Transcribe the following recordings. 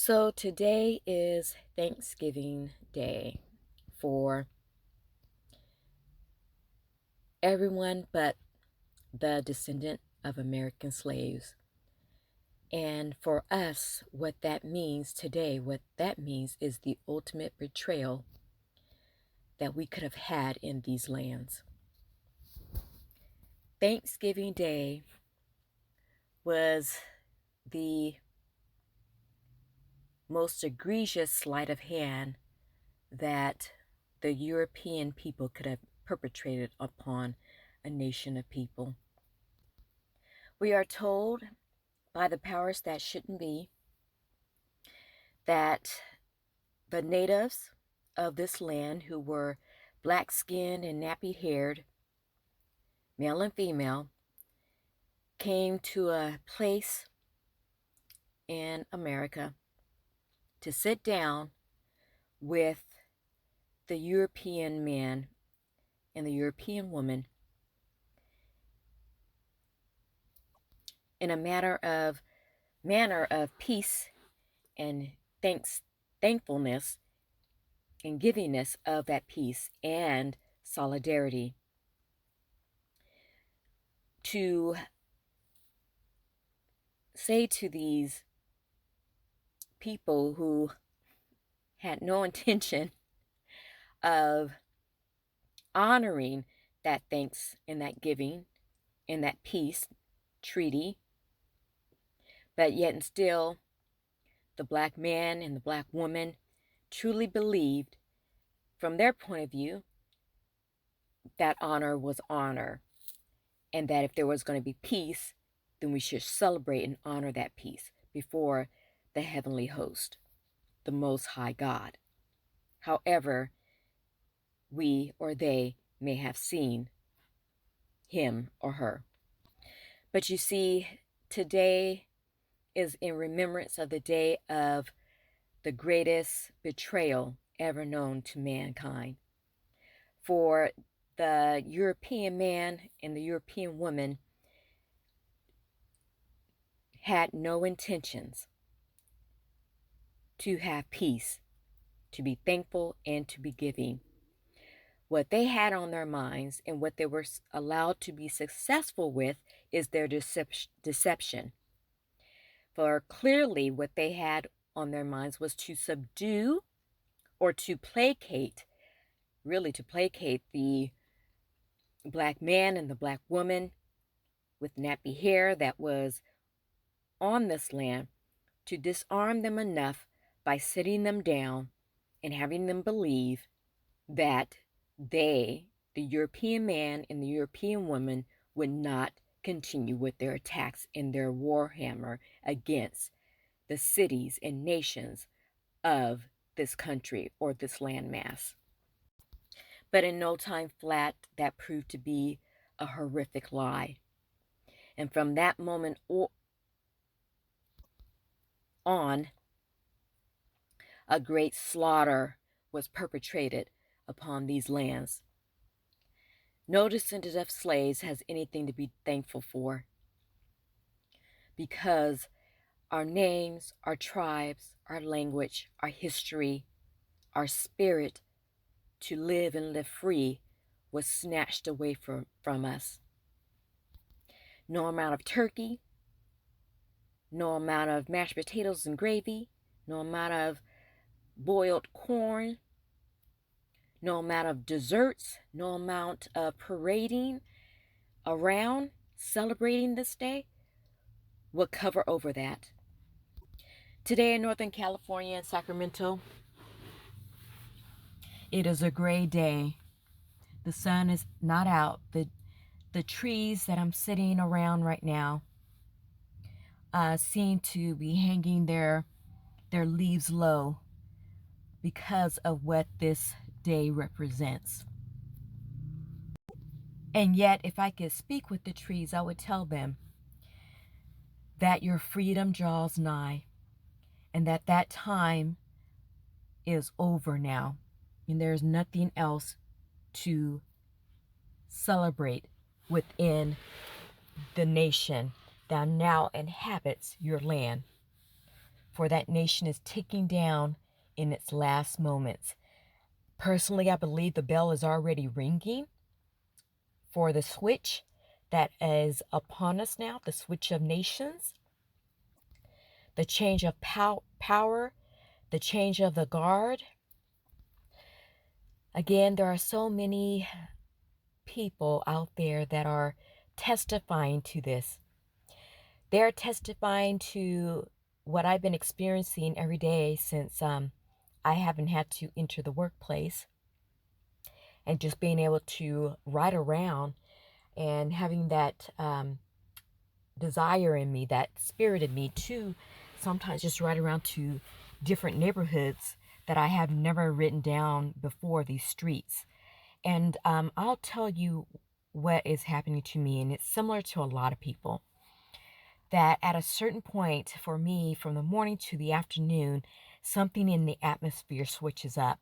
So today is Thanksgiving Day for everyone but the descendant of American slaves. And for us, what that means today, what that means is the ultimate betrayal that we could have had in these lands. Thanksgiving Day was the most egregious sleight of hand that the European people could have perpetrated upon a nation of people. We are told by the powers that shouldn't be that the natives of this land, who were black-skinned and nappy-haired, male and female, came to a place in America to sit down with the European man and the European woman in a manner of peace and thankfulness and givingness of that peace and solidarity, to say to these people who had no intention of honoring that thanks and that giving and that peace treaty, but yet and still the black man and the black woman truly believed, from their point of view, that honor was honor, and that if there was going to be peace, then we should celebrate and honor that peace before the heavenly host, the Most High God, however we or they may have seen him or her. But you see, today is in remembrance of the day of the greatest betrayal ever known to mankind. For the European man and the European woman had no intentions to have peace, to be thankful, and to be giving. What they had on their minds and what they were allowed to be successful with is their deception. For clearly what they had on their minds was to subdue or to placate, really to placate the black man and the black woman with nappy hair that was on this land, to disarm them enough by sitting them down and having them believe that they, the European man and the European woman, would not continue with their attacks and their warhammer against the cities and nations of this country or this landmass. But in no time flat, that proved to be a horrific lie. And from that moment on, a great slaughter was perpetrated upon these lands. No descendant of slaves has anything to be thankful for, because our names, our tribes, our language, our history, our spirit to live and live free was snatched away from us. No amount of turkey, no amount of mashed potatoes and gravy, no amount of boiled corn, no amount of desserts, no amount of parading around celebrating this day would cover over that. Today in Northern California and Sacramento, it is a gray day. The sun is not out. The trees that I'm sitting around right now seem to be hanging their leaves low because of what this day represents. And yet, if I could speak with the trees, I would tell them that your freedom draws nigh and that time is over now, and there's nothing else to celebrate within the nation that now inhabits your land. for that nation is ticking down in its last moments. Personally, I believe the bell is already ringing for the switch that is upon us now, the switch of nations, the change of power, the change of the guard. Again, there are so many people out there that are testifying to this. They're testifying to what I've been experiencing every day since I haven't had to enter the workplace, and just being able to ride around and having that desire in me, that spirit in me to sometimes just ride around to different neighborhoods that I have never written down before, these streets. And I'll tell you what is happening to me, and it's similar to a lot of people. That at a certain point for me, from the morning to the afternoon, something in the atmosphere switches up.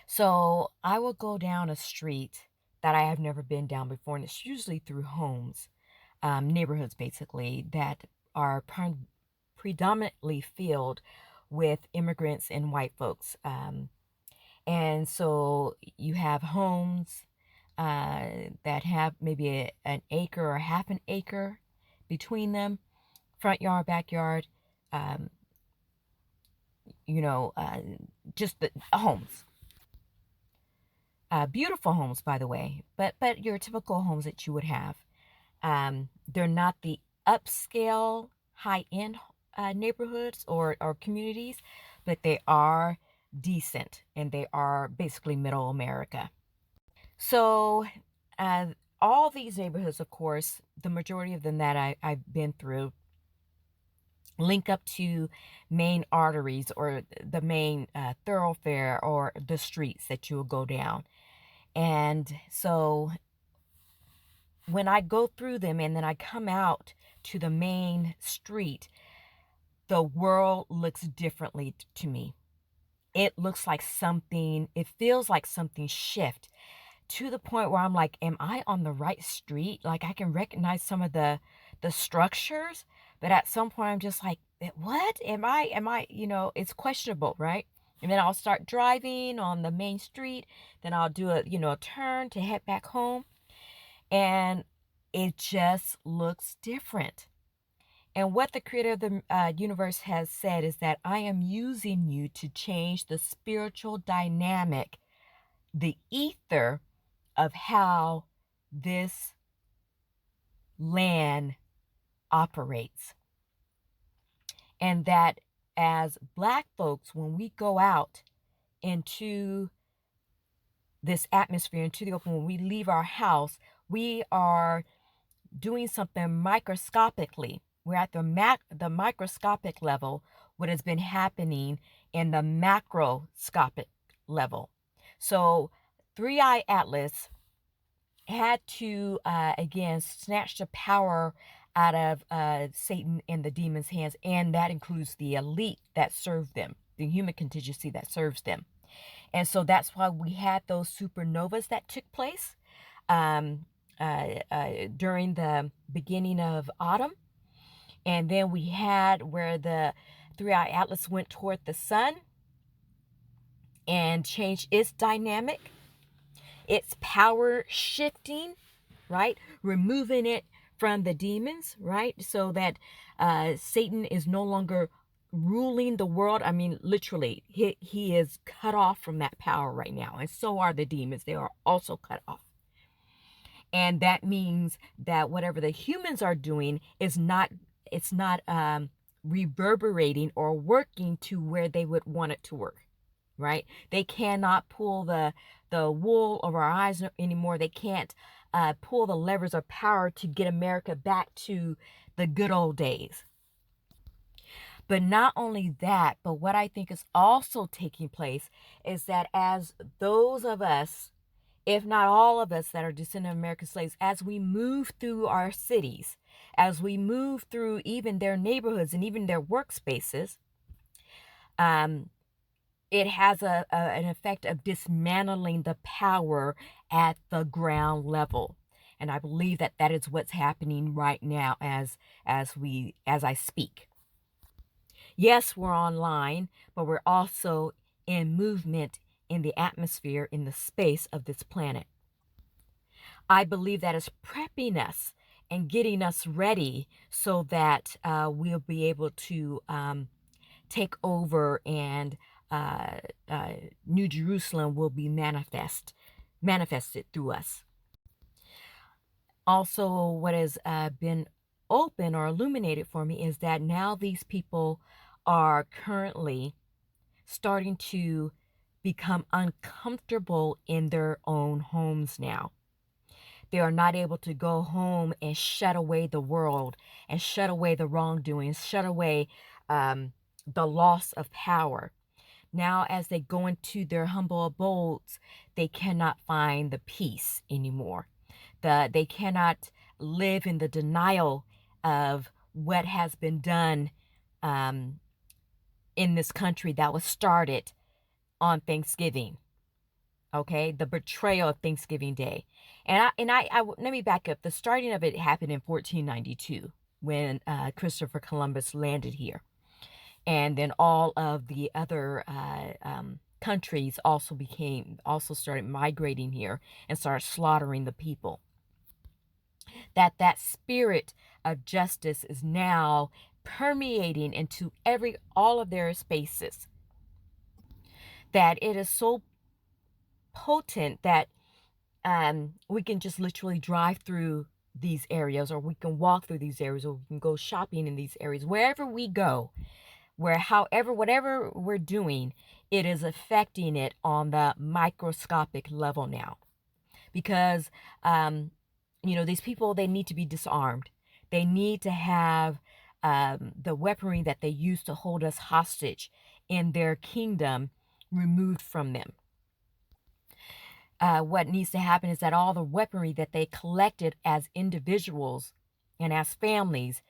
So I will go down a street that I have never been down before, and it's usually through homes, neighborhoods basically, that are predominantly filled with immigrants and white folks. And so you have homes that have maybe an acre or half an acre between them, front yard, backyard, um, you know, uh, just the homes. Beautiful homes, by the way, but your typical homes that you would have. They're not the upscale, high-end neighborhoods or communities, but they are decent and they are basically middle America. So, uh, all these neighborhoods, of course, the majority of them that I've been through, link up to main arteries or the main thoroughfare or the streets that you will go down. And so when I go through them and then I come out to the main street, the world looks differently to me. It looks like something, it feels like something shift to the point where I'm like, am I on the right street? Like I can recognize some of the structures, but at some point I'm just like, what? Am I, it's questionable, right? And then I'll start driving on the main street, then I'll do a turn to head back home, and it just looks different. And what the creator of the universe has said is that I am using you to change the spiritual dynamic, the ether of how this land operates. And that as Black folks, when we go out into this atmosphere, into the open, when we leave our house, we are doing something microscopically. We're at the microscopic level, what has been happening in the macroscopic level. So, Three Eye Atlas had to, again, snatch the power out of Satan and the demon's hands, and that includes the elite that serve them, the human contingency that serves them. And so that's why we had those supernovas that took place during the beginning of autumn. And then we had where the Three Eye Atlas went toward the sun and changed its dynamic, its power shifting, right? Removing it from the demons, right? So that Satan is no longer ruling the world. I mean, literally, he is cut off from that power right now. And so are the demons. They are also cut off. And that means that whatever the humans are doing is not, it's not reverberating or working to where they would want it to work, right? They cannot pull the wool over our eyes anymore. They can't pull the levers of power to get America back to the good old days. But not only that, but what I think is also taking place is that as those of us, if not all of us that are descendant of American slaves, as we move through our cities, as we move through even their neighborhoods and even their workspaces, it has an effect of dismantling the power at the ground level. And I believe that that is what's happening right now as I speak. Yes, we're online, but we're also in movement in the atmosphere, in the space of this planet. I believe that is prepping us and getting us ready so that we'll be able to take over, and uh, uh, New Jerusalem will be manifested through us. Also, what has been open or illuminated for me is that now these people are currently starting to become uncomfortable in their own homes now. They are not able to go home and shut away the world and shut away the wrongdoings, shut away the loss of power. Now, as they go into their humble abodes, they cannot find the peace anymore. They cannot live in the denial of what has been done um, in this country that was started on Thanksgiving. Okay, the betrayal of Thanksgiving Day, let me back up. The starting of it happened in 1492 when Christopher Columbus landed here, and then all of the other countries also started migrating here and started slaughtering the people. That spirit of justice is now permeating into all of their spaces. That it is so potent that we can just literally drive through these areas, or we can walk through these areas, or we can go shopping in these areas. Wherever we go, whatever we're doing, it is affecting it on the microscopic level now. Because, these people, they need to be disarmed. They need to have the weaponry that they use to hold us hostage in their kingdom removed from them. What needs to happen is that all the weaponry that they collected as individuals and as families,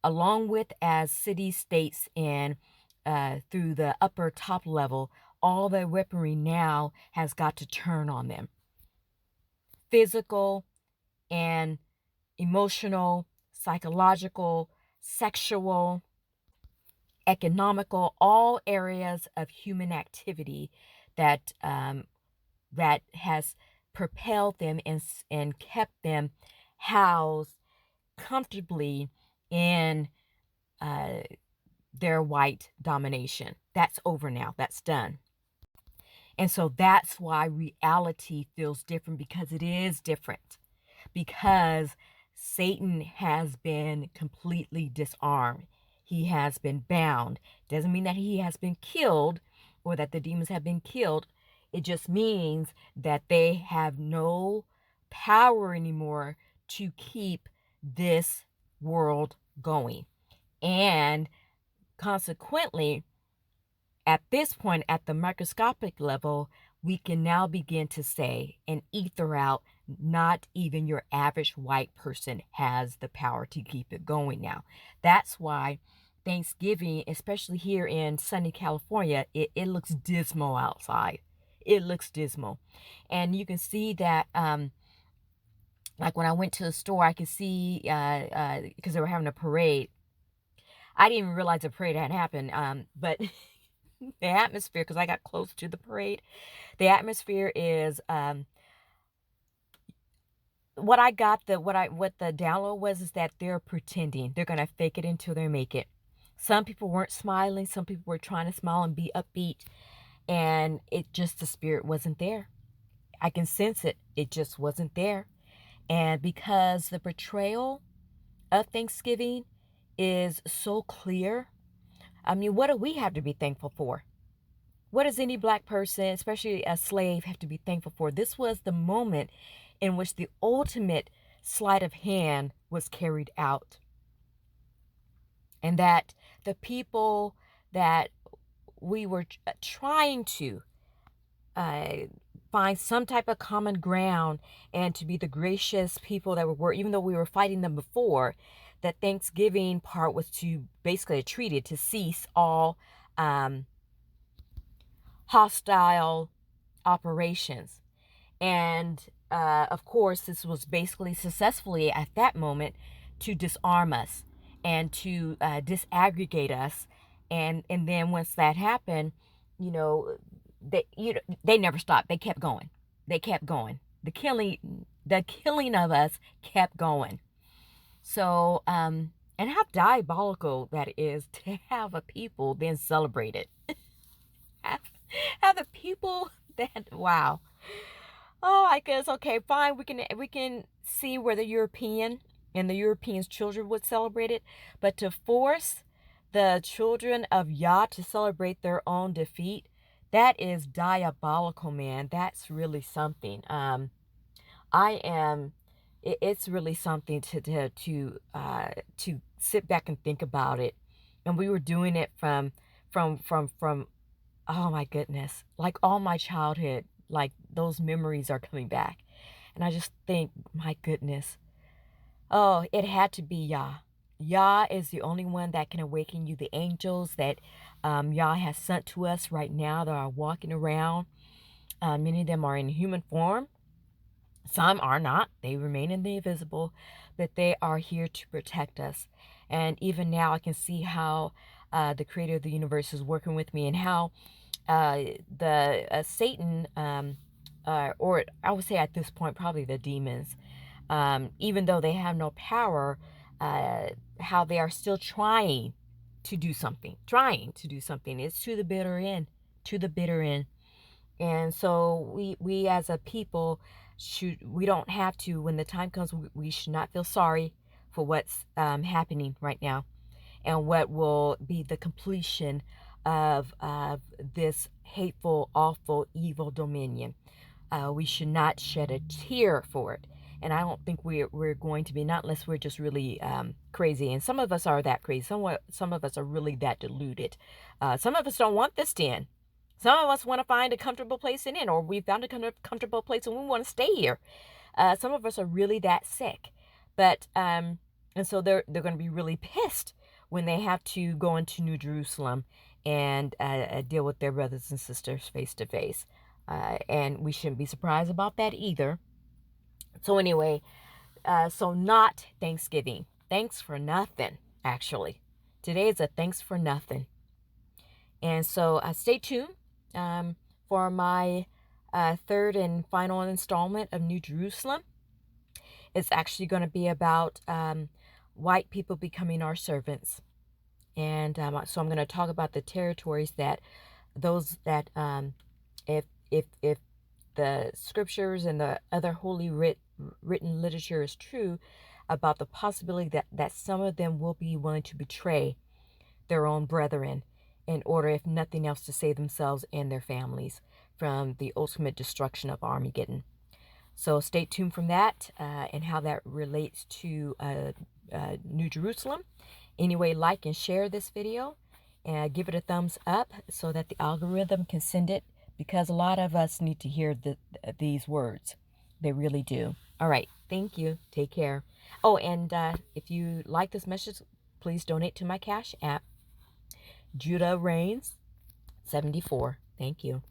along with as cities, states, and through the upper top level, all the weaponry now has got to turn on them. Physical and emotional, psychological, sexual, economical, all areas of human activity that that has propelled them and kept them housed comfortably in their white domination. That's over now. That's done. And so that's why reality feels different, because it is different. Because Satan has been completely disarmed. He has been bound. Doesn't mean that he has been killed or that the demons have been killed. It just means that they have no power anymore to keep this world going. And consequently, at this point, at the microscopic level, we can now begin to say and ether out, not even your average white person has the power to keep it going now. That's why Thanksgiving, especially here in sunny California, it looks dismal outside. It looks dismal. And you can see that, like when I went to the store, I could see, because they were having a parade. I didn't even realize the parade had happened, but the atmosphere, because I got close to the parade, the atmosphere is what the download was is that they're pretending. They're gonna fake it until they make it. Some people weren't smiling, some people were trying to smile and be upbeat, and the spirit wasn't there. I can sense it. It just wasn't there. And because the betrayal of Thanksgiving is so clear, I mean, what do we have to be thankful for? What does any black person, especially a slave, have to be thankful for? This was the moment in which the ultimate sleight of hand was carried out. And that the people that we were trying to find some type of common ground and to be the gracious people that we were, even though we were fighting them before, that Thanksgiving part was to basically treated to cease all hostile operations. And of course, this was basically successfully at that moment to disarm us and to disaggregate us And then once that happened, you know, they never stopped. They kept going. They kept going. The killing of us kept going. So, and how diabolical that is to have a people then celebrate it. have, have the people that, wow. Oh, I guess, okay, fine. We can see where the European and the Europeans' children would celebrate it, but to force the children of Yah to celebrate their own defeat, that is diabolical, man. That's really something. I am. It's really something to sit back and think about it. And we were doing it from. Oh my goodness, like all my childhood, like those memories are coming back, and I just think, my goodness, oh, it had to be Yah. Yah is the only one that can awaken you. The angels that Yah has sent to us right now that are walking around. Many of them are in human form. Some are not. They remain in the invisible, but they are here to protect us. And even now, I can see how the creator of the universe is working with me, and how the Satan, or I would say at this point, probably the demons, even though they have no power, how they are still trying to do something. Trying to do something. It's to the bitter end. To the bitter end. And so we as a people we don't have to, when the time comes, we should not feel sorry for what's happening right now, and what will be the completion of this hateful, awful, evil dominion. We should not shed a tear for it. And I don't think we're going to be, not unless we're just really crazy. And some of us are that crazy. Some of us are really that deluded. Some of us don't want this to end. Some of us want to find a comfortable place in it, or we've found a comfortable place and we want to stay here. Some of us are really that sick. But, and so they're going to be really pissed when they have to go into New Jerusalem and deal with their brothers and sisters face to face. And we shouldn't be surprised about that either. So anyway, so not Thanksgiving. Thanks for nothing, actually. Today is a thanks for nothing. And so stay tuned for my third and final installment of New Jerusalem. It's actually going to be about white people becoming our servants. And so I'm going to talk about the territories that those that if the scriptures and the other holy written literature is true, about the possibility that some of them will be willing to betray their own brethren in order, if nothing else, to save themselves and their families from the ultimate destruction of Armageddon. So stay tuned from that and how that relates to New Jerusalem. Anyway, like and share this video and give it a thumbs up so that the algorithm can send it, because a lot of us need to hear these words. They really do. All right. Thank you. Take care. Oh, and if you like this message, please donate to my Cash App, Judah Reigns 74. Thank you.